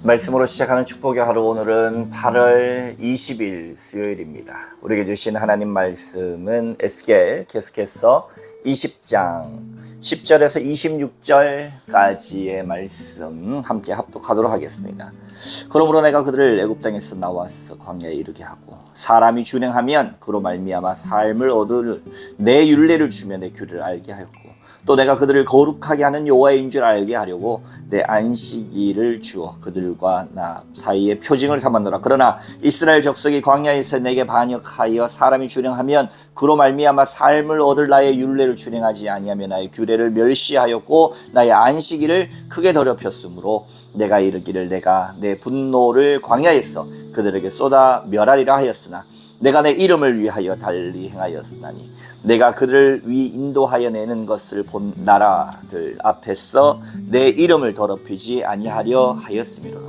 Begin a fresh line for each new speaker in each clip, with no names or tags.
말씀으로 시작하는 축복의 하루, 오늘은 8월 20일 수요일입니다. 우리에게 주신 하나님 말씀은 에스겔 계속해서 20장 10절에서 26절까지의 말씀 함께 합독하도록 하겠습니다. 그러므로 내가 그들을 애굽 땅에서 나와서 광야에 이르게 하고 사람이 준행하면 그로 말미암아 삶을 얻을 내 율례를 주며 내 규례를 알게 하였고, 또 내가 그들을 거룩하게 하는 여호와인 줄 알게 하려고 내 안식일을 주어 그들과 나 사이에 표징을 삼았노라. 그러나 이스라엘 족속이 광야에서 내게 반역하여 사람이 준행하면 그로 말미암아 삶을 얻을 나의 율례를 준행하지 아니하며 나의 규례를 멸시하였고 나의 안식일을 크게 더럽혔으므로 내가 이르기를 내가 내 분노를 광야에서 그들에게 쏟아 멸하리라 하였으나 내가 내 이름을 위하여 달리 행하였으나니 내가 그들을 인도하여 내는 것을 본 나라들 앞에서 내 이름을 더럽히지 아니하려 하였음이로라.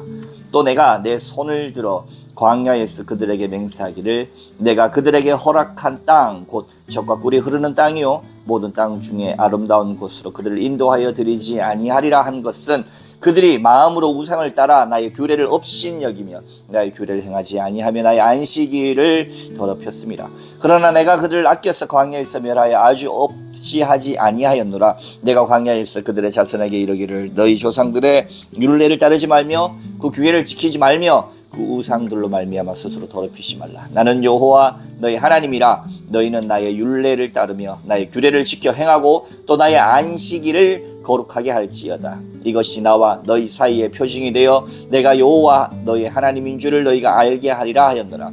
또 내가 내 손을 들어 광야에서 그들에게 맹세하기를 내가 그들에게 허락한 땅 곧 젖과 꿀이 흐르는 땅이요 모든 땅 중에 아름다운 곳으로 그들을 인도하여 드리지 아니하리라 한 것은 그들이 마음으로 우상을 따라 나의 규례를 업신여기며 나의 규례를 행하지 아니하며 나의 안식일을 더럽혔습니다. 그러나 내가 그들을 아껴서 광야에서 멸하여 아주 없이 하지 아니하였노라. 내가 광야에서 그들의 자손에게 이르기를 너희 조상들의 율례를 따르지 말며 그 규례를 지키지 말며 그 우상들로 말미암아 스스로 더럽히지 말라. 나는 여호와 너희 하나님이라. 너희는 나의 율례를 따르며 나의 규례를 지켜 행하고 또 나의 안식일을 거룩하게 할지어다. 이것이 나와 너희 사이의 표징이 되어 내가 여호와 너희 하나님인 줄을 너희가 알게 하리라 하였노라.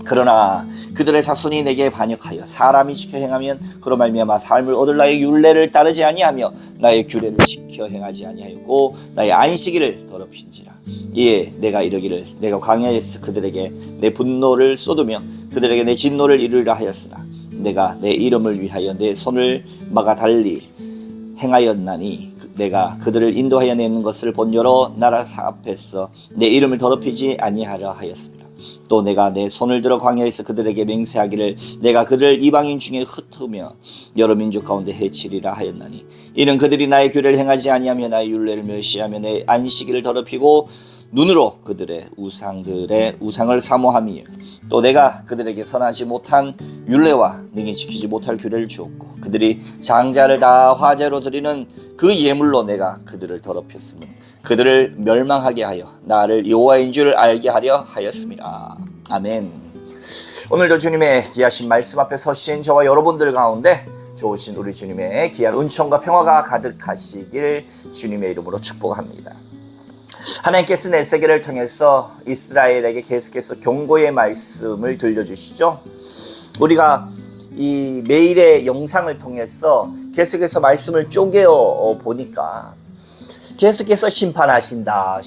그러나 그들의 자손이 내게 반역하여 사람이 지켜 행하면 그로 말미암아 삶을 얻을 나의 율례를 따르지 아니하며 나의 규례를 지켜 행하지 아니하였고 나의 안식일을 더럽힌지라. 이에 내가 이르기를 내가 광야에서 그들에게 내 분노를 쏟으며 그들에게 내 진노를 이루리라 하였으나 내가 내 이름을 위하여 내 손을 막아 달리 행하였나니 내가 그들을 인도하여 내는 것을 본 여러 나라 앞에서 내 이름을 더럽히지 아니하려 하였습니다. 또 내가 내 손을 들어 광야에서 그들에게 맹세하기를 내가 그들을 이방인 중에 흩으며 여러 민족 가운데 해치리라 하였나니 이는 그들이 나의 규례를 행하지 아니하며 나의 율례를 멸시하며 내 안식일을 더럽히고 눈으로 그들의 우상을 사모하며 또 내가 그들에게 선하지 못한 율례와 능히 지키지 못할 규례를 주었고 그들이 장자를 다 화제로 드리는 그 예물로 내가 그들을 더럽혔으면 그들을 멸망하게 하여 나를 여호와인 줄 알게 하려 하였습니다. 아멘. 오늘도 주님의 귀하신 말씀 앞에 서신 저와 여러분들 가운데 좋으신 우리 주님의 귀한 은총과 평화가 가득하시길 주님의 이름으로 축복합니다. 하나님께서는 에스겔을 통해서 이스라엘에게 계속해서 경고의 말씀을 들려주시죠. 우리가 이 매일의 영상을 통해서 계속해서 말씀을 쪼개어 보니까 계속해서 심판하신다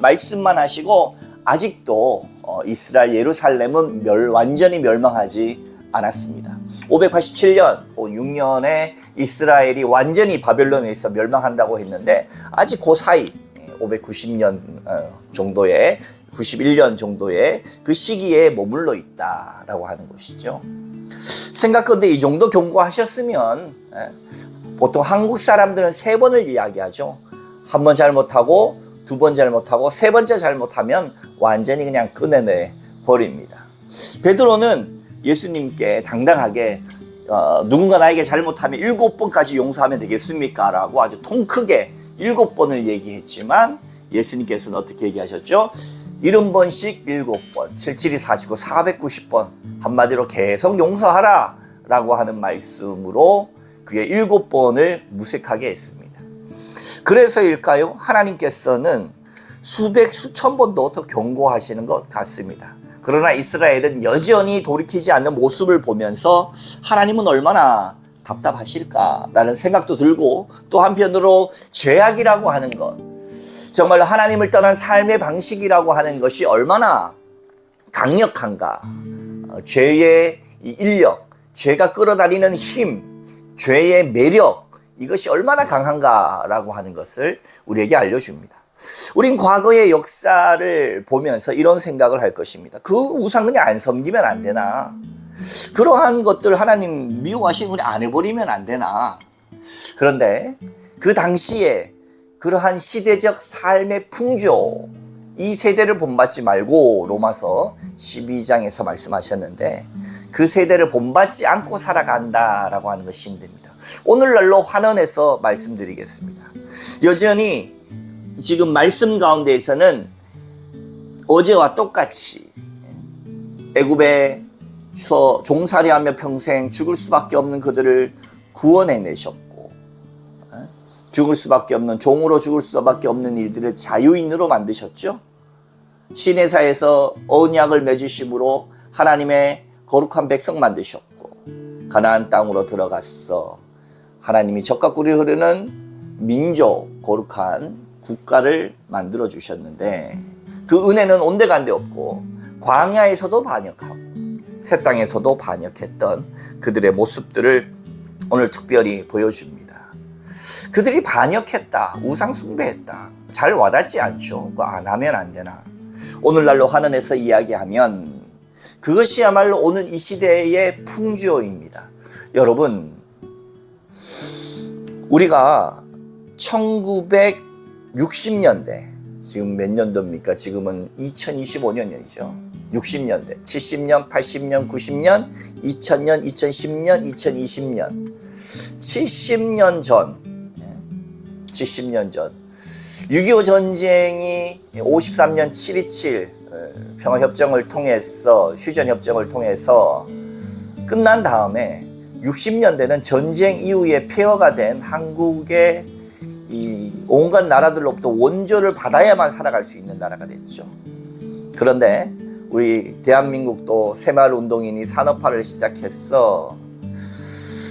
말씀만 하시고 아직도 이스라엘 예루살렘은 완전히 멸망하지 않았습니다. 587년, 6년에 이스라엘이 완전히 바벨론에서 멸망한다고 했는데 아직 그 사이 590년 정도의 91년 정도의 그 시기에 머물러 있다라고 하는 것이죠. 생각건데 이 정도 경고하셨으면 보통 한국 사람들은 3번을 이야기하죠. 한 번 잘못하고 2번 잘못하고 3번째 잘못하면 완전히 그냥 끝내내 버립니다. 베드로는 예수님께 당당하게 누군가 나에게 잘못하면 7번까지 용서하면 되겠습니까? 라고 아주 통 크게 7번을 얘기했지만 예수님께서는 어떻게 얘기하셨죠? 70번씩 7번, 77이 49, 490번 한마디로 계속 용서하라 라고 하는 말씀으로 그게 7번을 무색하게 했습니다. 그래서일까요? 하나님께서는 수천 번도 더 경고하시는 것 같습니다. 그러나 이스라엘은 여전히 돌이키지 않는 모습을 보면서 하나님은 얼마나 답답하실까라는 생각도 들고 또 한편으로 죄악이라고 하는 것, 정말로 하나님을 떠난 삶의 방식이라고 하는 것이 얼마나 강력한가, 죄의 인력, 죄가 끌어다니는 힘, 죄의 매력, 이것이 얼마나 강한가라고 하는 것을 우리에게 알려줍니다. 우린 과거의 역사를 보면서 이런 생각을 할 것입니다. 그 우상 그냥 안 섬기면 안 되나? 그러한 것들 하나님 미워하시는 우리 안 해버리면 안 되나? 그런데 그 당시에 그러한 시대적 삶의 풍조, 이 세대를 본받지 말고 로마서 12장에서 말씀하셨는데 그 세대를 본받지 않고 살아간다라고 하는 것이 힘듭니다. 오늘날로 환원해서 말씀드리겠습니다. 여전히 지금 말씀 가운데에서는 어제와 똑같이 애굽에서 종살이하며 평생 죽을 수밖에 없는 그들을 구원해내셨고, 죽을 수밖에 없는, 종으로 죽을 수밖에 없는 일들을 자유인으로 만드셨죠. 시내사에서 언약을 맺으심으로 하나님의 거룩한 백성 만드셨고, 가나안 땅으로 들어가서 하나님이 젖과 꿀이 흐르는 민족, 거룩한 국가를 만들어 주셨는데 그 은혜는 온데간데 없고 광야에서도 반역하고 새 땅에서도 반역했던 그들의 모습들을 오늘 특별히 보여줍니다. 그들이 반역했다, 우상 숭배했다, 잘 와닿지 않죠. 그거 안 하면 안 되나. 오늘날로 환원해서 이야기하면 그것이야말로 오늘 이 시대의 풍조입니다. 여러분, 우리가 1960년대, 지금 몇 년도입니까? 지금은 2025년이죠. 60년대, 70년, 80년, 90년, 2000년, 2010년, 2020년, 70년 전, 70년 전, 6.25 전쟁이 53년 7.27 평화협정을 통해서, 휴전협정을 통해서 끝난 다음에 60년대는 전쟁 이후에 폐허가 된 한국의 이 온갖 나라들로부터 원조를 받아야만 살아갈 수 있는 나라가 됐죠. 그런데 우리 대한민국도 새마을운동인이 산업화를 시작해서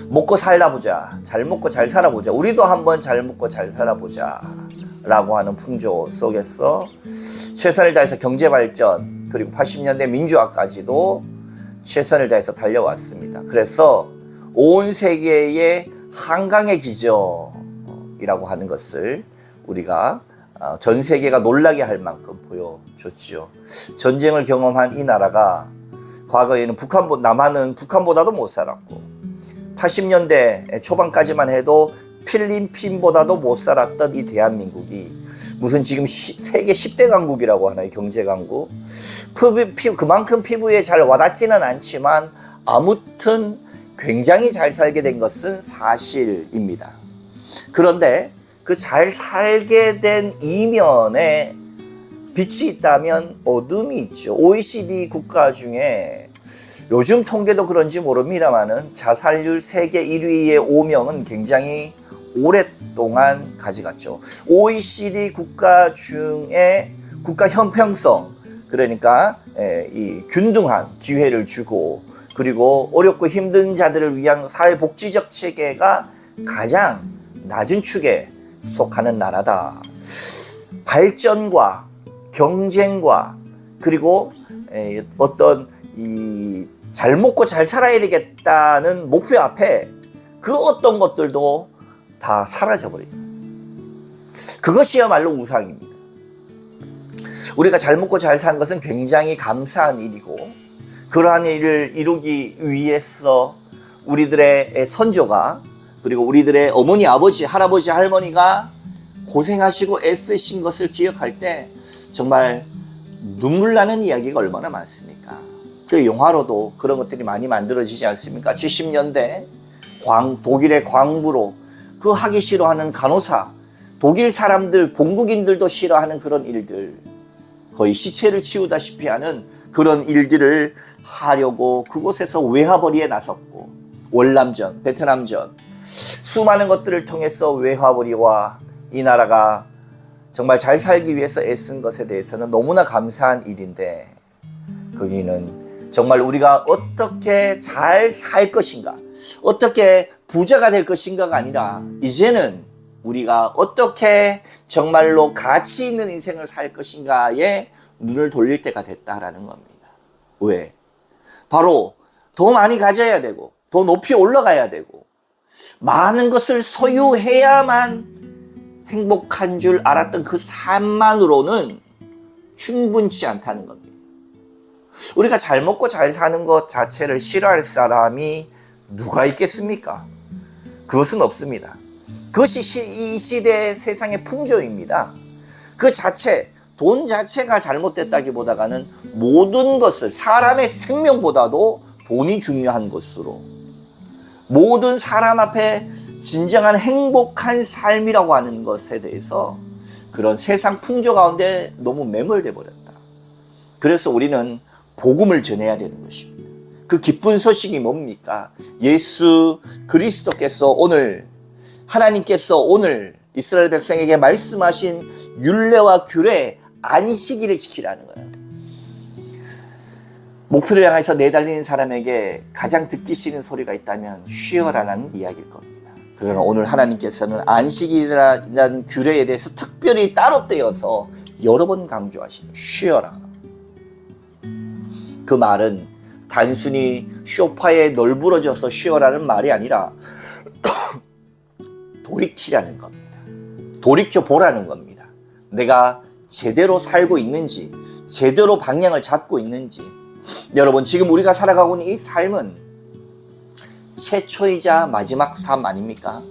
먹고 살아보자, 잘 먹고 잘 살아보자, 우리도 한번 잘 먹고 잘 살아보자 라고 하는 풍조 속에서 최선을 다해서 경제발전, 그리고 80년대 민주화까지도 최선을 다해서 달려왔습니다. 그래서 온 세계의 한강의 기적이라고 하는 것을 우리가 전 세계가 놀라게 할 만큼 보여줬지요. 전쟁을 경험한 이 나라가 과거에는 남한은 북한보다도 못 살았고 80년대 초반까지만 해도 필리핀보다도 못 살았던 이 대한민국이 무슨 지금 세계 10대 강국이라고 하나요? 경제 강국. 그만큼 피부에 잘 와닿지는 않지만 아무튼 굉장히 잘 살게 된 것은 사실입니다. 그런데 그 잘 살게 된 이면에 빛이 있다면 어둠이 있죠. OECD 국가 중에 요즘 통계도 그런지 모릅니다만은 자살률 세계 1위의 5명은 굉장히 오랫동안 가져갔죠. OECD 국가 중에 국가 형평성, 그러니까 이 균등한 기회를 주고 그리고 어렵고 힘든 자들을 위한 사회복지적 체계가 가장 낮은 축에 속하는 나라다. 발전과 경쟁과 그리고 어떤 이 잘 먹고 잘 살아야 되겠다는 목표 앞에 그 어떤 것들도 다 사라져버립니다. 그것이야말로 우상입니다. 우리가 잘 먹고 잘 사는 것은 굉장히 감사한 일이고 그러한 일을 이루기 위해서 우리들의 선조가 그리고 우리들의 어머니, 아버지, 할아버지, 할머니가 고생하시고 애쓰신 것을 기억할 때 정말 눈물 나는 이야기가 얼마나 많습니까? 그 영화로도 그런 것들이 많이 만들어지지 않습니까? 70년대 독일의 광부로 그 하기 싫어하는 간호사, 독일 사람들, 본국인들도 싫어하는 그런 일들, 거의 시체를 치우다시피 하는 그런 일들을 하려고 그곳에서 외화벌이에 나섰고 월남전, 베트남전 수많은 것들을 통해서 외화벌이와 이 나라가 정말 잘 살기 위해서 애쓴 것에 대해서는 너무나 감사한 일인데 거기는 정말 우리가 어떻게 잘 살 것인가, 어떻게 부자가 될 것인가가 아니라 이제는 우리가 어떻게 정말로 가치 있는 인생을 살 것인가에 눈을 돌릴 때가 됐다라는 겁니다. 왜? 바로 더 많이 가져야 되고 더 높이 올라가야 되고 많은 것을 소유해야만 행복한 줄 알았던 그 삶만으로는 충분치 않다는 겁니다. 우리가 잘 먹고 잘 사는 것 자체를 싫어할 사람이 누가 있겠습니까? 그것은 없습니다. 그것이 이 시대의 세상의 풍조입니다. 그 자체, 돈 자체가 잘못됐다기보다는 모든 것을, 사람의 생명보다도 돈이 중요한 것으로, 모든 사람 앞에 진정한 행복한 삶이라고 하는 것에 대해서 그런 세상 풍조 가운데 너무 매몰돼 버렸다. 그래서 우리는 복음을 전해야 되는 것입니다. 그 기쁜 소식이 뭡니까? 예수 그리스도께서 오늘, 하나님께서 오늘 이스라엘 백성에게 말씀하신 율례와 규례, 안식일을 지키라는 거예요. 목표를 향해서 내달리는 사람에게 가장 듣기 싫은 소리가 있다면 쉬어라라는 이야기일 겁니다. 그러나 오늘 하나님께서는 안식일이라는 규례에 대해서 특별히 따로 떼어서 여러 번 강조하시는, 쉬어라. 그 말은 단순히 소파에 널브러져서 쉬어라는 말이 아니라 돌이키라는 겁니다. 돌이켜 보라는 겁니다. 내가 제대로 살고 있는지, 제대로 방향을 잡고 있는지. 여러분, 지금 우리가 살아가고 있는 이 삶은 최초이자 마지막 삶 아닙니까?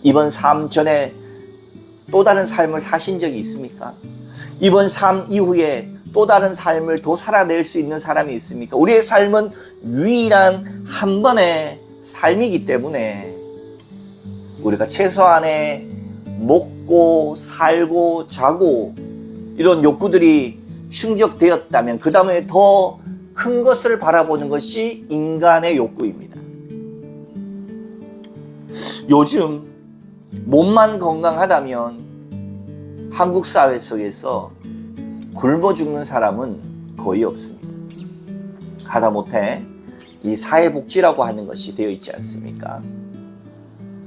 이번 삶 전에 또 다른 삶을 사신 적이 있습니까? 이번 삶 이후에 또 다른 삶을 더 살아낼 수 있는 사람이 있습니까? 우리의 삶은 유일한 한 번의 삶이기 때문에 우리가 최소한의 먹고 살고 자고 이런 욕구들이 충족되었다면 그 다음에 더 큰 것을 바라보는 것이 인간의 욕구입니다. 요즘 몸만 건강하다면 한국 사회 속에서 굶어 죽는 사람은 거의 없습니다. 하다못해 이 사회복지라고 하는 것이 되어 있지 않습니까?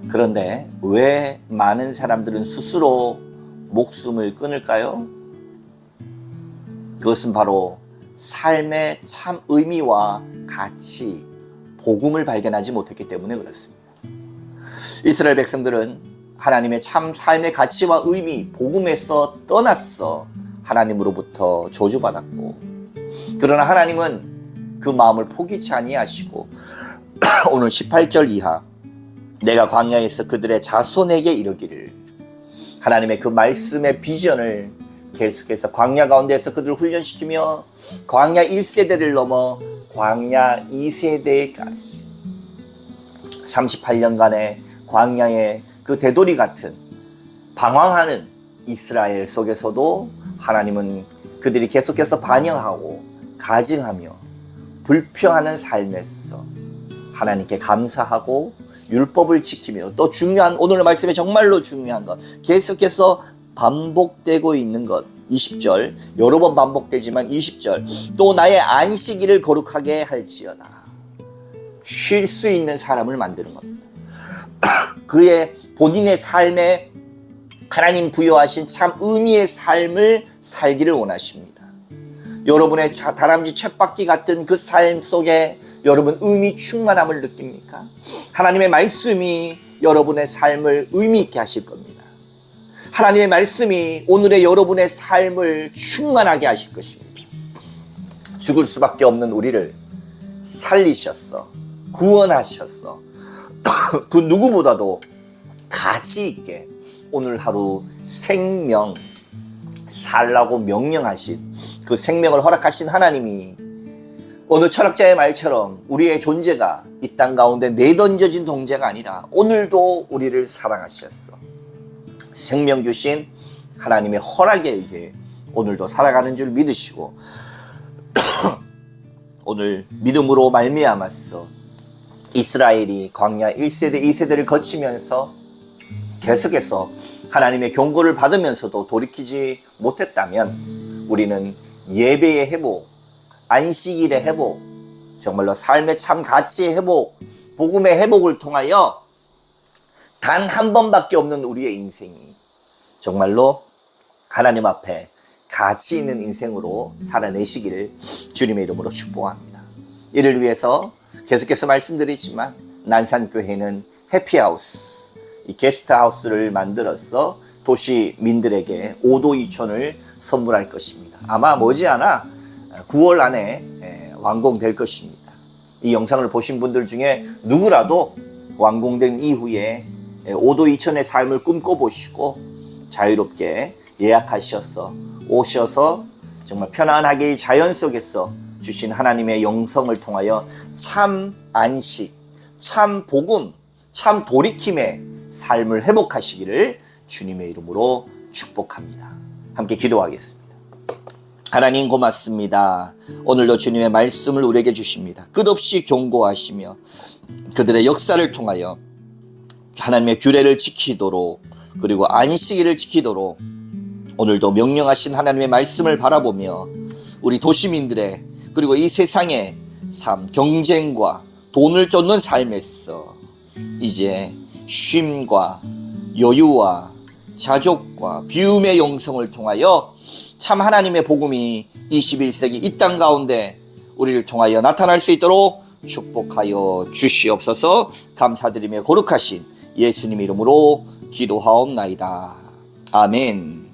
그런데 왜 많은 사람들은 스스로 목숨을 끊을까요? 그것은 바로 삶의 참 의미와 가치, 복음을 발견하지 못했기 때문에 그렇습니다. 이스라엘 백성들은 하나님의 참 삶의 가치와 의미, 복음에서 떠났어 하나님으로부터 저주받았고, 그러나 하나님은 그 마음을 포기치 아니하시고 오늘 18절 이하, 내가 광야에서 그들의 자손에게 이르기를, 하나님의 그 말씀의 비전을 계속해서 광야 가운데에서 그들을 훈련시키며 광야 1세대를 넘어 광야 2세대까지 38년간의 광야의 그 대도리 같은 방황하는 이스라엘 속에서도 하나님은 그들이 계속해서 반영하고 가증하며 불평하는 삶에서 하나님께 감사하고 율법을 지키며, 또 중요한, 오늘 말씀에 정말로 중요한 것, 계속해서 반복되고 있는 것, 20절, 여러 번 반복되지만 20절, 또 나의 안식일을 거룩하게 할지어다. 쉴 수 있는 사람을 만드는 겁니다. 그의 본인의 삶에 하나님 부여하신 참 의미의 삶을 살기를 원하십니다. 여러분의 다람쥐 쳇바퀴 같은 그 삶 속에 여러분 의미 충만함을 느낍니까? 하나님의 말씀이 여러분의 삶을 의미 있게 하실 겁니다. 하나님의 말씀이 오늘의 여러분의 삶을 충만하게 하실 것입니다. 죽을 수밖에 없는 우리를 살리셨어, 구원하셨어. 그 누구보다도 가치 있게 오늘 하루 생명 살라고 명령하신, 그 생명을 허락하신 하나님이 어느 철학자의 말처럼 우리의 존재가 이 땅 가운데 내던져진 동재가 아니라 오늘도 우리를 사랑하셨어. 생명 주신 하나님의 허락에 의해 오늘도 살아가는 줄 믿으시고 오늘 믿음으로 말미암았어 이스라엘이 광야 1세대 2세대를 거치면서 계속해서 하나님의 경고를 받으면서도 돌이키지 못했다면 우리는 예배의 회복, 안식일의 회복, 정말로 삶의 참 가치의 회복, 복음의 회복을 통하여 단 한 번밖에 없는 우리의 인생이 정말로 하나님 앞에 가치 있는 인생으로 살아내시기를 주님의 이름으로 축복합니다. 이를 위해서 계속해서 말씀드리지만 난산교회는 해피하우스, 이 게스트하우스를 만들어서 도시민들에게 5도 2촌을 선물할 것입니다. 아마 머지않아 9월 안에 완공될 것입니다. 이 영상을 보신 분들 중에 누구라도 완공된 이후에 오도 이천의 삶을 꿈꿔보시고 자유롭게 예약하셔서 오셔서 정말 편안하게 자연 속에서 주신 하나님의 영성을 통하여 참 안식, 참 복음, 참 돌이킴의 삶을 회복하시기를 주님의 이름으로 축복합니다. 함께 기도하겠습니다. 하나님 고맙습니다. 오늘도 주님의 말씀을 우리에게 주십니다. 끝없이 경고하시며 그들의 역사를 통하여 하나님의 규례를 지키도록 그리고 안식일을 지키도록 오늘도 명령하신 하나님의 말씀을 바라보며 우리 도시민들의 그리고 이 세상의 삶, 경쟁과 돈을 쫓는 삶에서 이제 쉼과 여유와 자족과 비움의 영성을 통하여 참 하나님의 복음이 21세기 이 땅 가운데 우리를 통하여 나타날 수 있도록 축복하여 주시옵소서. 감사드리며 거룩하신 예수님 이름으로 기도하옵나이다. 아멘.